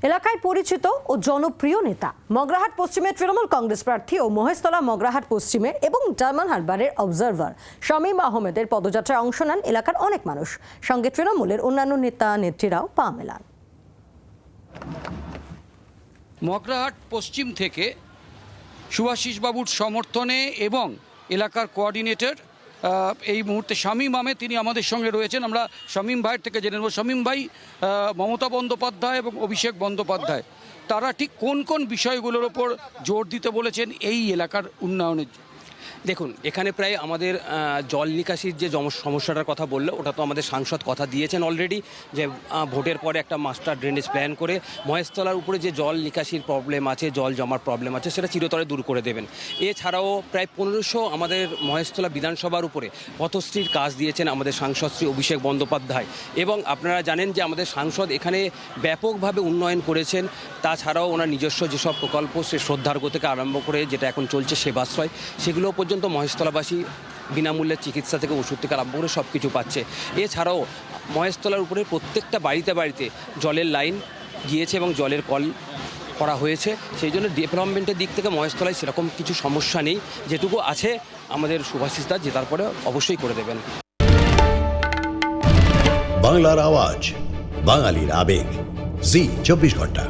এলাকায় পরিচিত ও জনপ্রিয় নেতা মগরাহাট পশ্চিমের তৃণমূল কংগ্রেস প্রার্থী ও মহেশতলা মগরাহাট পশ্চিমের এবং ডায়মন্ড হারবারের অবজারভার শামীম আহমেদের পদযাত্রায় অংশ নেন এলাকার অনেক মানুষ। সঙ্গে তৃণমূলের অন্যান্য নেতা নেত্রীরাও পা মেলান। মগরাহাট পশ্চিম থেকে সুভাষিস বাবুর সমর্থনে এবং এলাকার কোঅর্ডিনেটর এই মুহূর্তে শামীম আহমেদ তিনি আমাদের সঙ্গে রয়েছেন। আমরা শামীম ভাইয়ের থেকে জেনে নেব। শামীম ভাই, মমতা বন্দ্যোপাধ্যায় এবং অভিষেক বন্দ্যোপাধ্যায় তারা ঠিক কোন কোন বিষয়গুলোর ওপর জোর দিতে বলেছেন এই এলাকার উন্নয়নের? দেখুন, এখানে প্রায় আমাদের জল নিকাশির যে সমস্যাটার কথা বললো ওটা তো আমাদের সাংসদ কথা দিয়েছেন অলরেডি, যে ভোটের পরে একটা মাস্টার ড্রেনেজ প্ল্যান করে মহেশতলার উপরে যে জল নিকাশির প্রবলেম আছে, জল জমার প্রবলেম আছে, সেটা চিরতরে দূর করে দেবেন। এছাড়াও প্রায় 1500 আমাদের মহেশতলা বিধানসভার উপরে পথশ্রীর কাজ দিয়েছেন আমাদের সাংসদ শ্রী অভিষেক বন্দ্যোপাধ্যায়। এবং আপনারা জানেন যে আমাদের সাংসদ এখানে ব্যাপকভাবে উন্নয়ন করেছেন। তাছাড়াও ওনার নিজস্ব যেসব প্রকল্প, সে শ্রদ্ধার্ঘ থেকে আরম্ভ করে যেটা এখন চলছে সেবাশ্রয়, সেগুলো পর্যন্ত মহেশতলাবাসী বিনামূল্যে চিকিৎসা থেকে ওষুধ থেকে আরম্ভ করে সব কিছু পাচ্ছে। এছাড়াও মহেশতলার উপরে প্রত্যেকটা বাড়িতে বাড়িতে জলের লাইন গিয়েছে এবং জলের কল করা হয়েছে। সেই জন্য ডেভেলপমেন্টের দিক থেকে মহেশতলায় সেরকম কিছু সমস্যা নেই। যেটুকু আছে আমাদের সুভাষিস দা জেতার পরে অবশ্যই করে দেবেন। বাংলার আওয়াজ, বাঙালির আবেগ, জি 24 ঘন্টা।